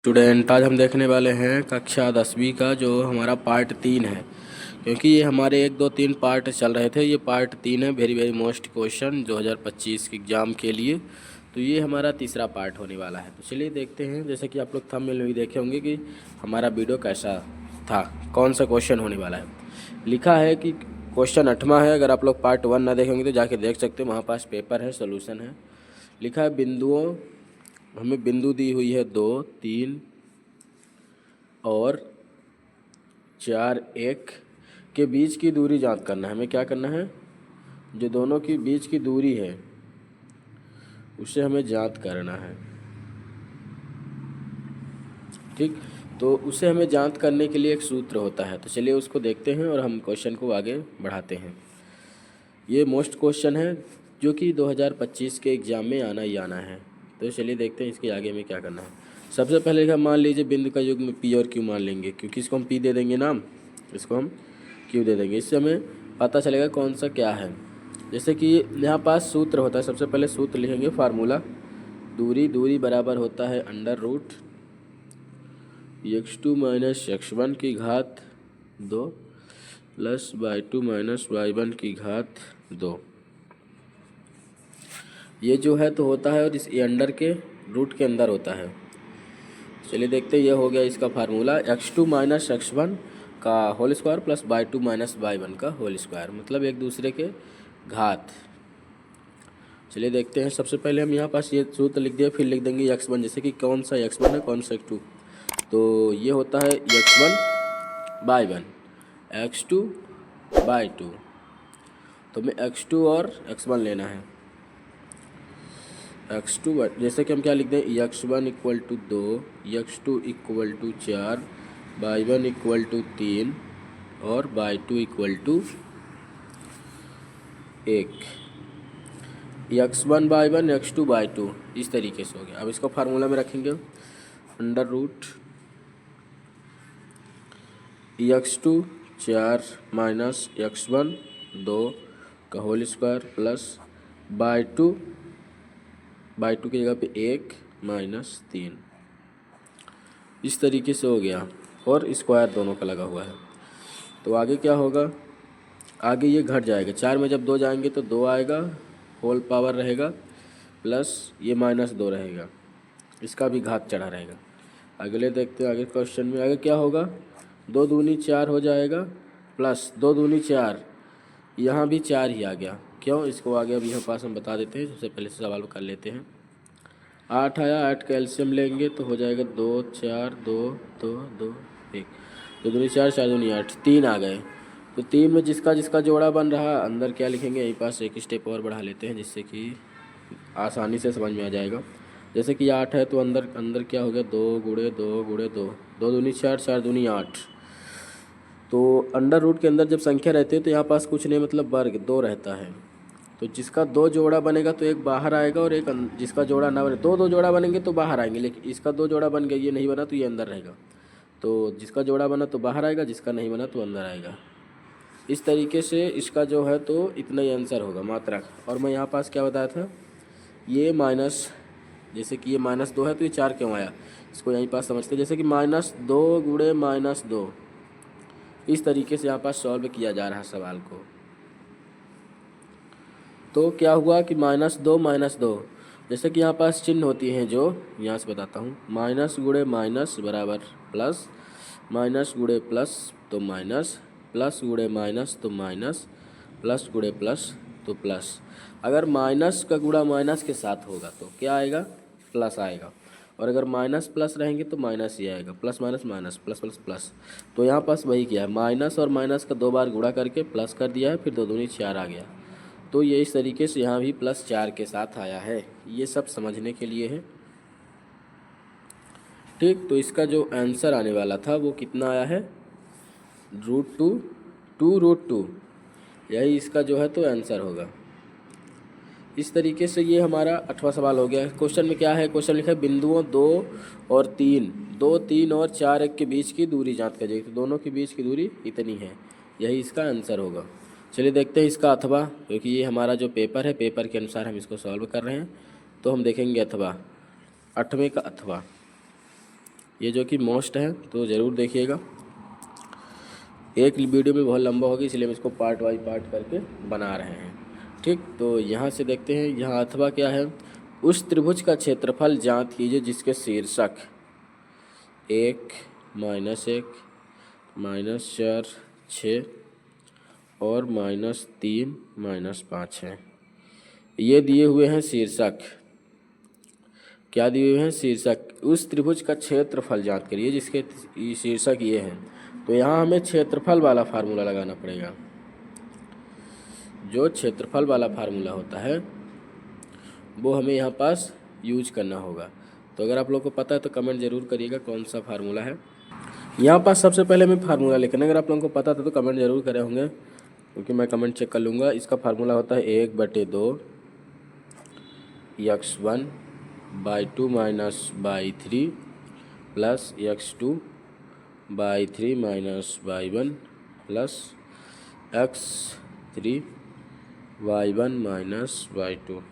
Student, आज हम देखने वाले हैं कक्षा 10वीं का जो हमारा पार्ट 3 है। क्योंकि ये हमारे 1 2 3 पार्ट चल रहे थे, ये पार्ट 3 है। वेरी वेरी मोस्ट क्वेश्चन 2025 के एग्ज़ाम के लिए। तो ये हमारा तीसरा पार्ट होने वाला है। तो चलिए देखते हैं। जैसे कि आप लोग थंबनेल में भी देखे होंगे कि हमारा वीडियो कैसा था, कौन सा क्वेश्चन होने वाला है। लिखा है कि क्वेश्चन 8वां है। अगर आप लोग पार्ट 1 ना देखेंगे तो जाके देख सकते हैं, वहाँ पास पेपर है, सोल्यूशन है। लिखा है बिंदुओं, हमें बिंदु दी हुई है 2 3 और 4 1 के बीच की दूरी ज्ञात करना है। हमें क्या करना है, जो दोनों के बीच की दूरी है उसे हमें ज्ञात करना है। ठीक, तो उसे हमें ज्ञात करने के लिए एक सूत्र होता है। तो चलिए उसको देखते हैं और हम क्वेश्चन को आगे बढ़ाते हैं। ये मोस्ट क्वेश्चन है जो कि 2025 के एग्ज़ाम में आना ही आना है। तो चलिए देखते हैं इसके आगे में क्या करना है। सबसे पहले का मान लीजिए बिंदु का युग्म पी और क्यू मान लेंगे, क्योंकि इसको हम पी दे देंगे नाम, इसको हम क्यू दे देंगे। इससे हमें पता चलेगा कौन सा क्या है। जैसे कि यहाँ पास सूत्र होता है, सबसे पहले सूत्र लिखेंगे, फार्मूला। दूरी बराबर होता है under root x2 minus x1 की घात 2 प्लस y2 माइनस y1 की घात 2। ये जो है तो होता है, और इस ये अंडर के रूट के अंदर होता है। चलिए देखते हैं, ये हो गया इसका फार्मूला। x2 माइनस x1 का whole square plus y2 minus y1 का होल स्क्वायर, मतलब एक दूसरे के घात। चलिए देखते हैं। सबसे पहले हम यहाँ पास ये सूत्र लिख दिया, फिर लिख देंगे x1, जैसे कि कौन सा x1 है कौन सा x2। तो ये होता है x1 y1 x2 y2। तो हमें x2 और x1 लेना है। x2 जैसे कि हम क्या लिख दें, x1 equal to 2, x2 equal to 4, y1 equal to 3 और y2 equal to 1। x1 y1 x2 y2 इस तरीके से हो गया। अब इसको फार्मूला में रखेंगे, under root x2 4 minus x1 2 का होल स्क्वायर प्लस y2 की जगह पे 1 माइनस 3, इस तरीके से हो गया। और स्क्वायर दोनों का लगा हुआ है। तो आगे क्या होगा, आगे ये घट जाएगा। 4 में जब 2 जाएंगे तो 2 आएगा, होल पावर रहेगा, प्लस ये माइनस 2 रहेगा, इसका भी घात चढ़ा रहेगा। अगले देखते हैं, आगे क्वेश्चन में आगे क्या होगा, 2 दूनी 4 हो जाएगा, प्लस 2 दूनी 4, यहाँ भी 4 ही आ गया। क्यों, इसको आगे अभी हम पास हम बता देते हैं। सबसे पहले से सवाल कर लेते हैं। 8 आया, 8 का एलसीएम लेंगे तो हो जाएगा 2 4 2 2 2 1, 2 दूनी 4 4 दूनी 8, 3 आ गए। तो 3 में जिसका जिसका जोड़ा बन रहा है अंदर क्या लिखेंगे, यहीं पास एक स्टेप और बढ़ा लेते हैं जिससे कि आसानी से समझ में आ जाएगा। जैसे कि 8 है तो अंदर अंदर क्या हो गया, 2 गुणे 2 गुणे 2, 2 दूनी 4 4 दूनी 8। तो अंडर रूट के अंदर जब संख्या रहती है तो यहाँ पास कुछ नहीं, मतलब वर्ग 2 रहता है। तो जिसका 2 जोड़ा बनेगा तो एक बाहर आएगा, और एक जिसका जोड़ा ना बने, 2 जोड़ा बनेंगे तो बाहर आएंगे, लेकिन इसका 2 जोड़ा बन गया, ये नहीं बना तो ये अंदर रहेगा। तो जिसका जोड़ा बना तो बाहर आएगा, जिसका नहीं बना तो अंदर आएगा। इस तरीके से इसका जो है तो इतना ही आंसर होगा मात्रक। और मैं यहाँ पास क्या बताया था, ये माइनस, जैसे कि ये -2 है तो ये 4 क्यों आया, इसको यहीं पास समझते हैं। जैसे कि -2 गुणे -2, इस तरीके से यहाँ पास सॉल्व किया जा रहा है सवाल को। तो क्या हुआ कि -2 जैसे कि यहाँ पास चिन्ह होती हैं, जो यहाँ से बताता हूँ, माइनस गुणे माइनस बराबर प्लस, माइनस गुणे प्लस तो माइनस, प्लस गुणे माइनस तो माइनस, प्लस गुणे प्लस तो प्लस। अगर माइनस का गुणा माइनस के साथ होगा तो क्या आएगा, प्लस आएगा। और अगर माइनस प्लस रहेंगे तो माइनस ही आएगा, plus minus minus, plus plus plus. तो यहाँ पास वही किया है, माइनस और माइनस का 2 बार गुणा करके प्लस कर दिया है, फिर 2 दूनी 4 आ गया। तो ये इस तरीके से यहाँ भी +4 के साथ आया है। ये सब समझने के लिए है। ठीक, तो इसका जो आंसर आने वाला था वो कितना आया है, √2, यही इसका जो है तो आंसर होगा। इस तरीके से ये हमारा 8वां सवाल हो गया। क्वेश्चन में क्या है, क्वेश्चन लिखा है बिंदुओं 2 और 3 और 4 1 के बीच की दूरी ज्ञात कीजिए। तो दोनों के बीच की दूरी इतनी है, यही इसका आंसर होगा। चलिए देखते हैं इसका अथवा, क्योंकि ये हमारा जो पेपर है, पेपर के अनुसार हम इसको सॉल्व कर रहे हैं। तो हम देखेंगे अथवा, 8वें का अथवा। ये जो कि मोस्ट है तो ज़रूर देखिएगा। एक वीडियो में बहुत लंबा होगा इसलिए हम इसको पार्ट बाई पार्ट करके बना रहे हैं। ठीक, तो यहाँ से देखते हैं, यहाँ अथवा क्या है, उस त्रिभुज का क्षेत्रफल ज्ञात कीजिए जिसके शीर्षक 1 -1 -4 6 और -3 -5 है। ये दिए हुए हैं शीर्षक। क्या दिए हुए हैं? शीर्षक। उस त्रिभुज का क्षेत्रफल ज्ञात करिए जिसके शीर्षक ये है। तो यहाँ हमें क्षेत्रफल वाला फार्मूला लगाना पड़ेगा। जो क्षेत्रफल वाला फार्मूला होता है वो हमें यहाँ पास यूज करना होगा। तो अगर आप लोग को पता है तो कमेंट ज़रूर करिएगा कौन सा फार्मूला है। यहाँ पास सबसे पहले मैं फार्मूला लिखना, अगर आप लोगों को पता था तो कमेंट ज़रूर करे होंगे, क्योंकि मैं कमेंट चेक कर लूँगा। इसका फार्मूला होता है 1/2 x1/2 -y3 plus x2/3 -y1 plus x3/y1 -y2।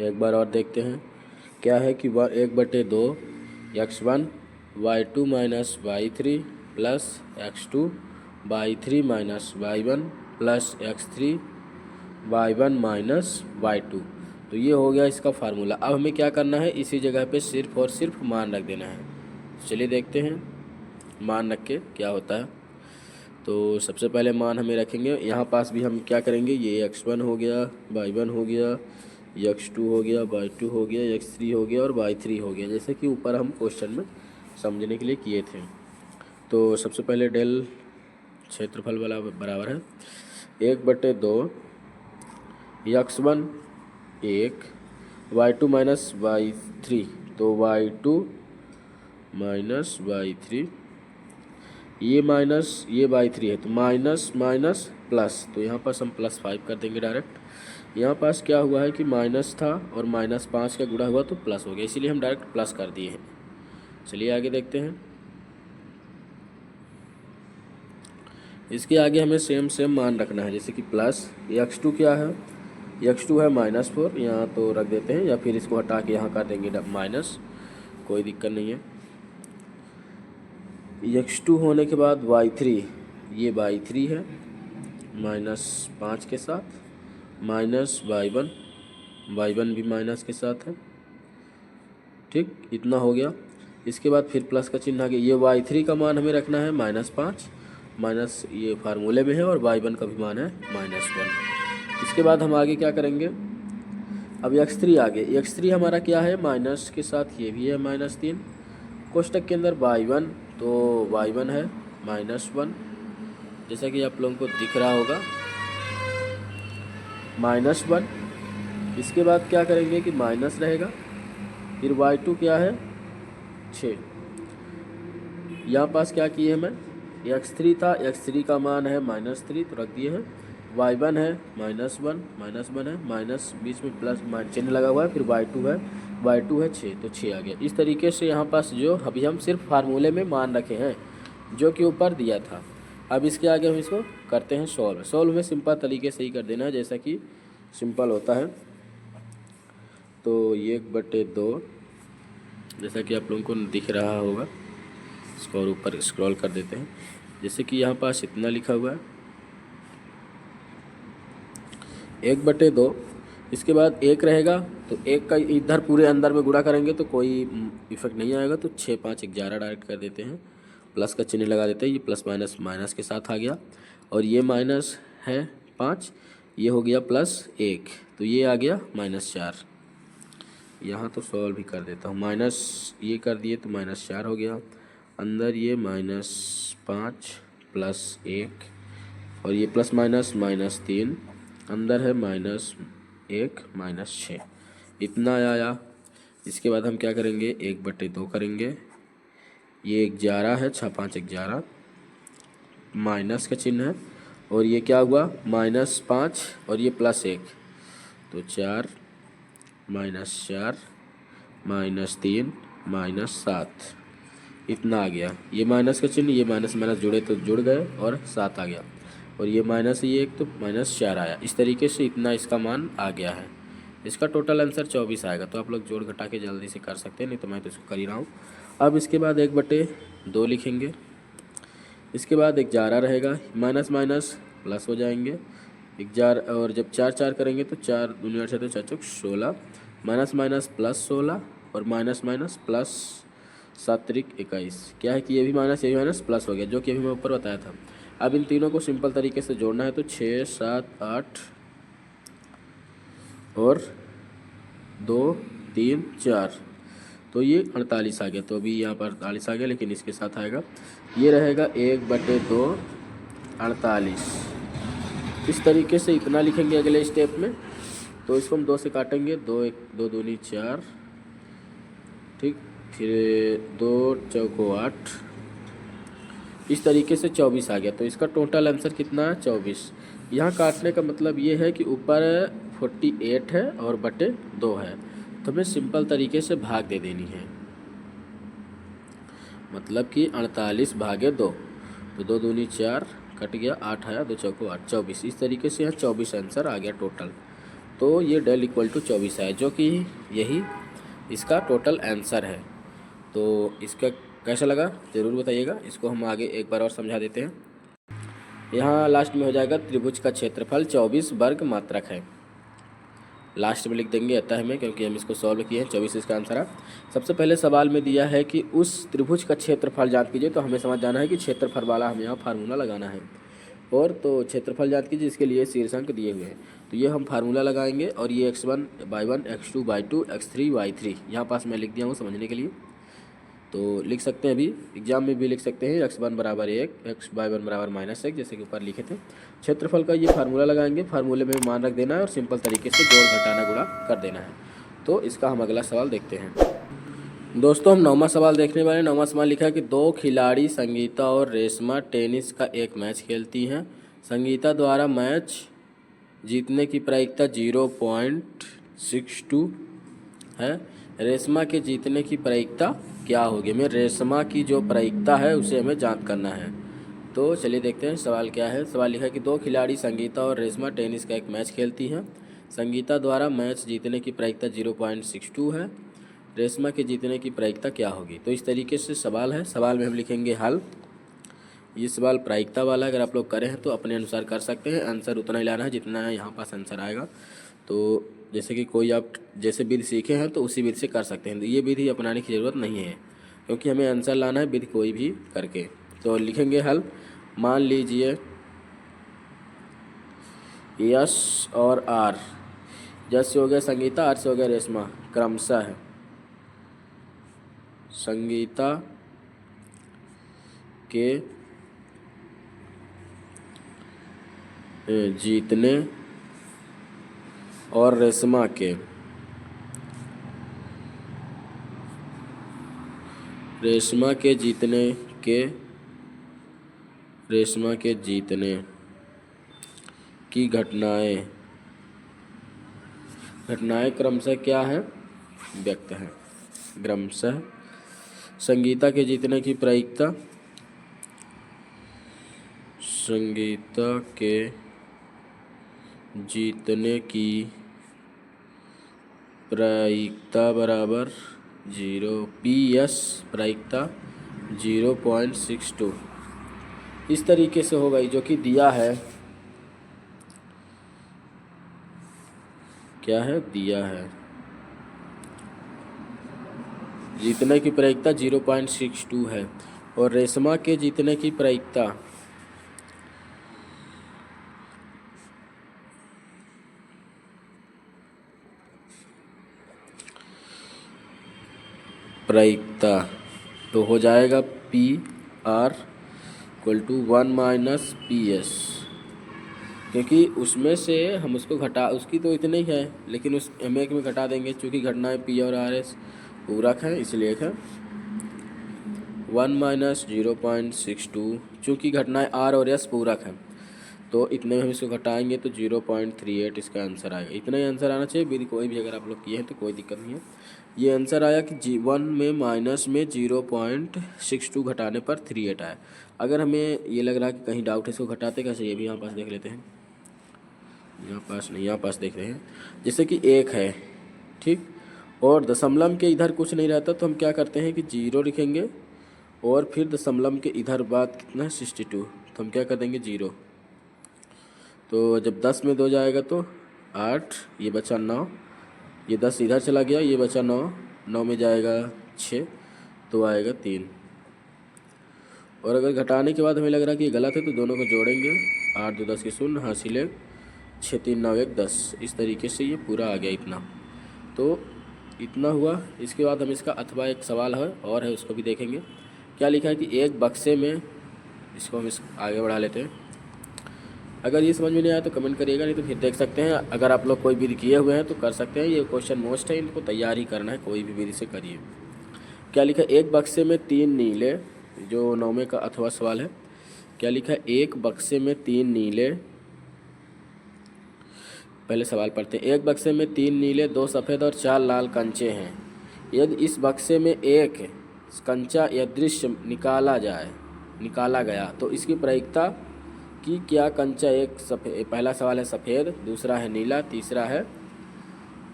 एक बार और देखते हैं, क्या है कि 1/2 x1/2 -y3 plus x2/3 -y1 plus x3/y1 -y2। तो ये हो गया इसका फार्मूला। अब हमें क्या करना है, इसी जगह पे सिर्फ और सिर्फ मान रख देना है। चलिए देखते हैं मान रख के क्या होता है। तो सबसे पहले मान हमें रखेंगे, यहाँ पास भी हम क्या करेंगे, ये x1 हो गया, y1 हो गया, x2 हो गया, y2 हो गया, x3 हो गया और y3 हो गया, जैसे कि ऊपर हम क्वेश्चन में समझने के लिए किए थे। तो सबसे पहले डेल क्षेत्रफल वाला बराबर है 1/2 x1 1 y2 -y3, तो y2 -y3, ये माइनस ये y3 है तो माइनस माइनस प्लस, तो यहाँ पास हम +5 कर देंगे डायरेक्ट। यहाँ पास क्या हुआ है कि माइनस था और -5 का गुणा हुआ तो प्लस हो गया, इसीलिए हम डायरेक्ट प्लस कर दिए हैं। चलिए आगे देखते हैं। इसके आगे हमें सेम मान रखना है, जैसे कि प्लस x2 क्या है, x2 है -4, यहाँ तो रख देते हैं, या फिर इसको हटा के यहाँ कर देंगे माइनस, कोई दिक्कत नहीं है। x2 होने के बाद y3, ये y3 है -5 के साथ, माइनस y1 भी माइनस के साथ है। ठीक, इतना हो गया। इसके बाद फिर प्लस का चिन्ह आ गया। ये y3 का मान हमें रखना है -5, माइनस ये फार्मूले में है, और y1 का भी मान है -1। इसके बाद हम आगे क्या करेंगे, अब x3 आगे, x3 हमारा क्या है, माइनस के साथ ये भी है -3, कोष्टक के अंदर y1, तो y1 है -1, जैसा कि आप लोगों को दिख रहा होगा -1। इसके बाद क्या करेंगे कि माइनस रहेगा, फिर y2 क्या है 6। यहाँ पास क्या किए मैं, x3 था, x3 का मान है -3 तो रख दिए हैं, y1 है -1 है, माइनस बीच में प्लस चिन्ह लगा हुआ है, फिर y2 है 6, तो 6 आ गया। इस तरीके से यहाँ पास जो अभी हम सिर्फ फार्मूले में मान रखे हैं जो कि ऊपर दिया था। अब इसके आगे हम इसको करते हैं सॉल्व में सिंपल तरीके से ही कर देना है, जैसा कि सिंपल होता है। तो 1/2, जैसा कि आप लोगों को दिख रहा होगा, इसको और ऊपर स्क्रॉल कर देते हैं, जैसे कि यहाँ पास इतना लिखा हुआ है 1/2। इसके बाद 1 रहेगा, तो 1 का इधर पूरे अंदर में गुणा करेंगे तो कोई इफेक्ट नहीं आएगा, तो 6 5 11 डायरेक्ट कर देते हैं, प्लस का चिन्ह लगा देते हैं, ये प्लस माइनस माइनस के साथ आ गया, और ये माइनस है 5, ये हो गया +1, तो ये आ गया -4। यहाँ तो सॉल्व भी कर देता हूँ, माइनस ये कर दिए तो -4 हो गया, अंदर ये -5 +1, और ये प्लस माइनस -3, अंदर है -1 -6, इतना आया। इसके बाद हम क्या करेंगे, 1/2 करेंगे, ये 11 है, 6 5 11, माइनस का चिन्ह है, और ये क्या हुआ -5 और ये +1, तो 4 -4 -3 -7, इतना आ गया। ये माइनस का चिन्ह, ये माइनस माइनस जुड़े तो जुड़ गए और 7 आ गया, और ये माइनस ये 1 तो -4 आया। इस तरीके से इतना इसका मान आ गया है। इसका टोटल आंसर 24 आएगा। तो आप लोग जोड़ घटा के जल्दी से कर सकते हैं, नहीं तो मैं तो इसको कर ही रहा हूँ। अब इसके बाद 1/2 लिखेंगे। इसके बाद 11 रहेगा, माइनस माइनस प्लस हो जाएंगे। 11 और जब 4 4 करेंगे तो 4 दूनी 8 तो 4 चौक 16, माइनस माइनस प्लस 16 और माइनस माइनस प्लस 7 त्रिक 21। क्या है कि ये भी माइनस प्लस हो गया, जो कि अभी मैं ऊपर बताया था। अब इन तीनों को सिंपल तरीके से जोड़ना है तो 6 7 8 और 2 3 4, तो ये 48 आ गया। तो अभी यहाँ पर 48 आ गया, लेकिन इसके साथ आएगा ये रहेगा 1/2 48। इस तरीके से इतना लिखेंगे अगले स्टेप में। तो इसको हम 2 से काटेंगे, 2 1 2 दूनी 4, ठीक, फिर 2 चौको 8, इस तरीके से 24 आ गया। तो इसका टोटल आंसर कितना है? 24। यहाँ काटने का मतलब ये है कि ऊपर 48 है और बटे 2 है, तो हमें सिंपल तरीके से भाग दे देनी है, मतलब कि 48 भागे 2, तो 2 दूनी 4 कट गया, 8 आया, 2 चौको 8, 24। इस तरीके से यहाँ 24 आंसर आ गया टोटल। तो ये डेल इक्वल टू 24 है, जो कि यही इसका टोटल आंसर है। तो इसका कैसा लगा ज़रूर बताइएगा। इसको हम आगे एक बार और समझा देते हैं। यहाँ लास्ट में हो जाएगा त्रिभुज का क्षेत्रफल 24 वर्ग मात्रक है, लास्ट में लिख देंगे अतः में, क्योंकि हम इसको सॉल्व किए हैं। 24 इसका आंसर है। सबसे पहले सवाल में दिया है कि उस त्रिभुज का क्षेत्रफल ज्ञात कीजिए, तो हमें समझ जाना है कि क्षेत्रफल वाला हमें यहाँ फार्मूला लगाना है। और तो क्षेत्रफल ज्ञात कीजिए, इसके लिए शीर्षांक दिए हुए हैं, तो ये हम फार्मूला लगाएंगे। और ये x1/1 x2/2 x3/3 यहाँ पास मैं लिख दिया हूँ समझने के लिए। तो लिख सकते हैं, अभी एग्जाम में भी लिख सकते हैं x1 बराबर 1 x/1 बराबर -1, जैसे कि ऊपर लिखे थे। क्षेत्रफल का ये फार्मूला लगाएंगे, फार्मूले में मान रख देना है और सिंपल तरीके से जोड़ घटाना गुणा कर देना है। तो इसका हम अगला सवाल देखते हैं। दोस्तों हम 9वां सवाल देखने वाले हैं। 9वां सवाल लिखा है कि 2 खिलाड़ी संगीता और रेशमा टेनिस का एक मैच खेलती हैं। संगीता द्वारा मैच जीतने की प्रायिकता 0.62 है, रेशमा के जीतने की प्रायिकता क्या होगी? हमें रेशमा की जो प्रायिकता है उसे हमें ज्ञात करना है। तो चलिए देखते हैं सवाल क्या है। सवाल लिखा है कि 2 खिलाड़ी संगीता और रेशमा टेनिस का एक मैच खेलती हैं। संगीता द्वारा मैच जीतने की प्रायिकता 0.62 है, रेशमा के जीतने की प्रायिकता क्या होगी? तो इस तरीके से सवाल है। सवाल में हम लिखेंगे हल। ये सवाल प्रायिकता वाला, अगर आप लोग करें हैं तो अपने अनुसार कर सकते हैं। आंसर उतना ही लाना है जितना यहाँ पास आंसर आएगा। तो जैसे कि कोई आप जैसे विधि सीखे हैं तो उसी विधि से कर सकते हैं। तो ये विधि अपनाने की ज़रूरत नहीं है, क्योंकि हमें आंसर लाना है विधि कोई भी करके। तो लिखेंगे हल। मान लीजिए यस और आर, यस से हो गया संगीता, आर से हो गया रेशमा, क्रमशः है संगीता के जीतने और रेशमा के जीतने की घटनाएं क्रमशः क्या है? व्यक्त है। क्रमशः संगीता के जीतने की प्रायिकता, संगीता के जीतने की प्रायिकता बराबर 0 PS प्रायिकता 0.62 इस तरीके से होगा, जो कि दिया है। क्या है? दिया है जीतने की प्रायिकता 0.62 है और रेशमा के जीतने की प्रायिकता तो हो जाएगा PR इक्वल टू 1 - PS, क्योंकि उसमें से हम उसको घटा, उसकी तो इतनी ही है लेकिन उस M1 में घटा देंगे, चूँकि घटनाएं P और RS पूरक है इसलिए है 1 - 0.62, चूँकि घटनाएं R और S पूरक है तो इतने में हम इसको घटाएंगे तो 0.38 इसका आंसर आएगा। इतना ही आंसर आना चाहिए। विधि कोई भी अगर आप लोग किए हैं तो कोई दिक्कत नहीं है। ये आंसर आया कि G1 में माइनस में 0.62 घटाने पर 38 आया। अगर हमें ये लग रहा है कि कहीं डाउट है इसको घटाते कैसे, ये भी यहाँ पास देख लेते हैं। यहाँ पास नहीं, यहाँ पास देख रहे हैं। जैसे कि 1 है, ठीक, और दशमलव के इधर कुछ नहीं रहता तो हम क्या करते हैं कि 0 लिखेंगे और फिर दशमलव के इधर बाद कितना है 62, तो हम क्या कर देंगे 0। तो जब 10 में 2 जाएगा तो 8, ये बचा 9, ये 10 इधर चला गया, ये बचा 9, 9 में जाएगा 6 तो आएगा 3। और अगर घटाने के बाद हमें लग रहा है कि ये गलत है तो दोनों को जोड़ेंगे, 8 2 10 के 0 हासिल 6 3 9 1 10। इस तरीके से ये पूरा आ गया इतना। तो इतना हुआ। इसके बाद हम इसका अथवा एक सवाल है और है उसको भी देखेंगे। क्या लिखा है कि एक बक्से में, इसको हम आगे बढ़ा लेते हैं। अगर ये समझ में नहीं आया तो कमेंट करिएगा, नहीं तो फिर देख सकते हैं। अगर आप लोग कोई विधि किए हुए हैं तो कर सकते हैं, ये क्वेश्चन मोस्ट है, इनको तैयार ही करना है, कोई भी विधि से करिए। क्या लिखा है, एक बक्से में 3 नीले, जो 9वें का अथवा सवाल है। क्या लिखा है, एक बक्से में 3 नीले, पहले सवाल पढ़ते हैं। एक बक्से में 3 नीले, 2 सफ़ेद और 4 लाल कंचे हैं। यदि इस बक्से में एक कंचा या दृश्य निकाला गया तो इसकी प्रायिकता कि क्या कंचा एक सफ़ेद, पहला सवाल है सफ़ेद, दूसरा है नीला, तीसरा है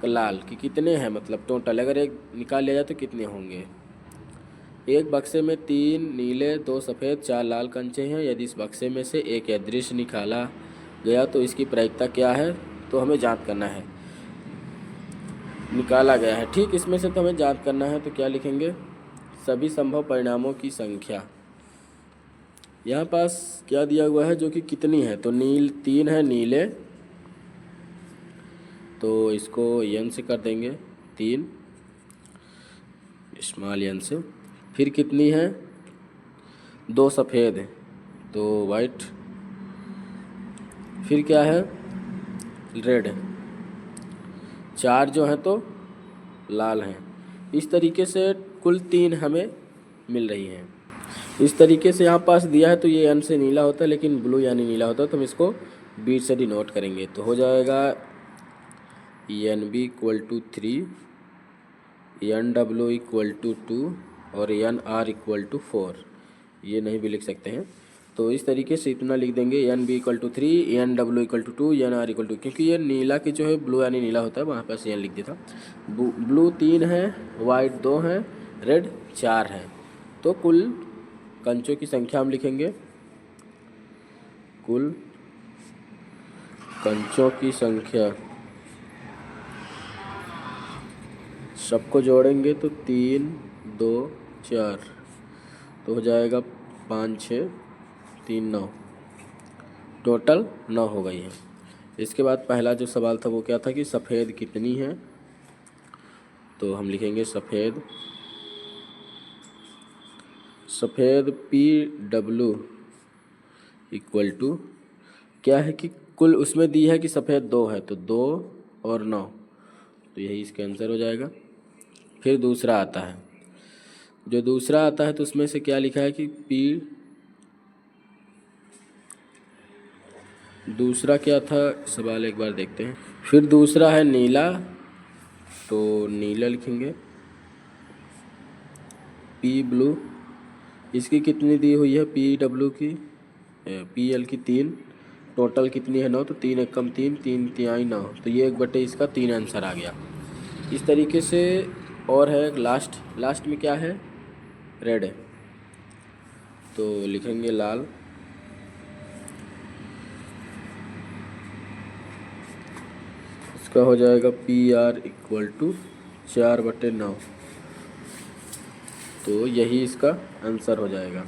लाल, कि कितने हैं, मतलब टोटल अगर एक निकाल लिया जाए तो कितने होंगे। एक बक्से में 3 नीले, 2 सफ़ेद, 4 लाल कंचे हैं। यदि इस बक्से में से एक अदृश्य निकाला गया तो इसकी प्रायिकता क्या है, तो हमें जांच करना है। निकाला गया है, ठीक, इसमें से तो हमें जांच करना है। तो क्या लिखेंगे, सभी संभव परिणामों की संख्या। यहाँ पास क्या दिया हुआ है, जो कि कितनी है, तो 3 है नीले, तो इसको n से कर देंगे 3, स्मॉल n से। फिर कितनी है, 2 सफ़ेद, तो वाइट। फिर क्या है, रेड। 4 जो हैं तो लाल हैं। इस तरीके से कुल 3 हमें मिल रही हैं। इस तरीके से यहाँ पास दिया है तो ये n से नीला होता है, लेकिन ब्लू यानी नीला होता है, तो हम इसको b से डिनोट करेंगे। तो हो जाएगा NB = 3, NW = 2 और NR = 4। ये नहीं भी लिख सकते हैं, तो इस तरीके से इतना लिख देंगे। NB = 3, NW = 2, NR = 2, क्योंकि ये नीला की जो है ब्लू यानी नीला होता है, वहाँ पर से n लिख दिया था। ब्लू 3 है, वाइट 2 हैं, रेड 4 है। तो कुल कंचों की संख्या हम लिखेंगे, कुल कंचों की संख्या सबको जोड़ेंगे तो 3 2 4, तो हो जाएगा 5 6 3 9, टोटल 9 हो गई है। इसके बाद पहला जो सवाल था वो क्या था कि सफ़ेद कितनी है, तो हम लिखेंगे सफ़ेद PW = क्या है कि कुल उसमें दी है कि सफ़ेद 2 है, तो 2 और 9, तो यही इसका आंसर हो जाएगा। फिर दूसरा आता है, जो दूसरा आता है तो उसमें से क्या लिखा है कि दूसरा क्या था सवाल, एक बार देखते हैं। फिर दूसरा है नीला, तो नीला लिखेंगे। ब्लू, इसकी कितनी दी हुई है, PW की, PL की 3, टोटल कितनी है 9, तो 3 1 कम 3, 3 3 9, तो ये 1/, इसका 3 आंसर आ गया। इस तरीके से। और है लास्ट में क्या है, रेड है, तो लिखेंगे लाल। इसका हो जाएगा PR = 4/9, तो यही इसका आंसर हो जाएगा।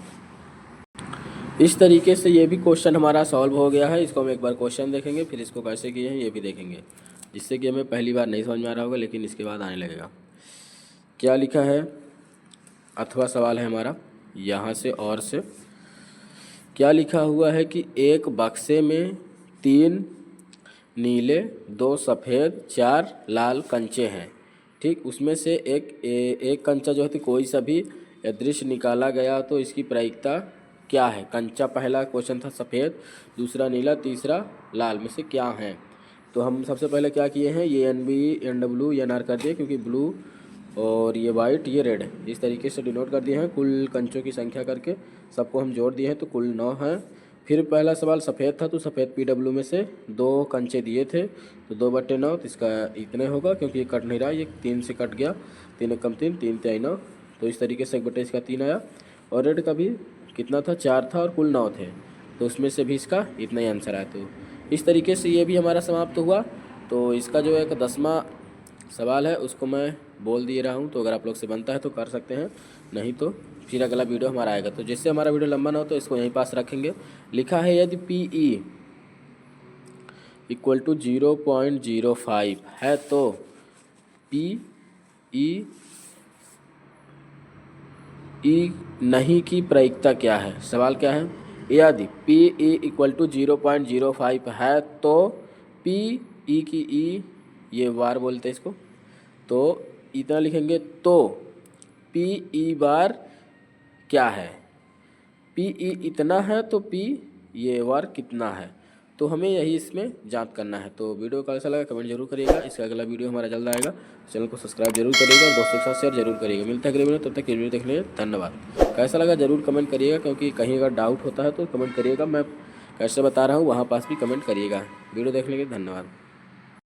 इस तरीके से ये भी क्वेश्चन हमारा सॉल्व हो गया है। इसको हम एक बार क्वेश्चन देखेंगे, फिर इसको कैसे किए हैं ये भी देखेंगे, जिससे कि हमें पहली बार नहीं समझ में आ रहा होगा, लेकिन इसके बाद आने लगेगा। क्या लिखा है, अथवा सवाल है हमारा, यहाँ से और से। क्या लिखा हुआ है कि एक बक्से में 3 नीले, 2 सफ़ेद, 4 लाल कंचे हैं, ठीक। उसमें से एक कंचा जो है तो कोई सा भी अदृश्य निकाला गया तो इसकी प्रायिकता क्या है। कंचा पहला क्वेश्चन था सफ़ेद, दूसरा नीला, तीसरा लाल, में से क्या है। तो हम सबसे पहले क्या किए हैं, ये NB NW NR कर दिए, क्योंकि ब्लू और ये वाइट ये रेड है, इस तरीके से डिनोट कर दिए हैं। कुल कंचों की संख्या करके सबको हम जोड़ दिए हैं, तो कुल 9 है। फिर पहला सवाल सफ़ेद था तो सफ़ेद PW में से 2 कंचे दिए थे तो 2/9 तो इसका इतने होगा क्योंकि ये कट नहीं रहा, ये 3 से कट गया, 3 कम 3, 3 3 9, तो इस तरीके से 1/3 इसका 3 आया। और रेड का भी कितना था, 4 था और कुल 9 थे, तो उसमें से भी इसका इतना ही आंसर आया। तो इस तरीके से ये भी हमारा समाप्त हुआ। तो इसका जो एक 10वां सवाल है उसको मैं बोल दे रहा हूँ, तो अगर आप लोग से बनता है तो कर सकते हैं, नहीं तो फिर अगला वीडियो हमारा आएगा। तो जिससे हमारा वीडियो लंबा ना हो तो इसको यहीं पास रखेंगे। लिखा है यदि PE = 0.05 है तो PE नहीं की प्रायिकता क्या है। सवाल क्या है, यदि PE = 0.05 है तो PE की E, ये वार बोलते हैं इसको, तो इतना लिखेंगे। तो PE बार क्या है, PE इतना है तो P ये वार कितना है, तो हमें यही इसमें जांच करना है। तो वीडियो कैसा लगा कमेंट जरूर करिएगा। इसका अगला वीडियो हमारा जल्द आएगा, चैनल को सब्सक्राइब जरूर करिएगा और दोस्तों के साथ शेयर जरूर करिएगा। मिलता है अगले वीडियो, तब तक ये वीडियो देखने के लिए धन्यवाद। कैसा लगा जरूर कमेंट करिएगा, क्योंकि कहीं अगर डाउट होता है तो कमेंट करिएगा, मैं कैसे बता रहा हूँ वहाँ पास भी कमेंट करिएगा। वीडियो देखने के लिए धन्यवाद।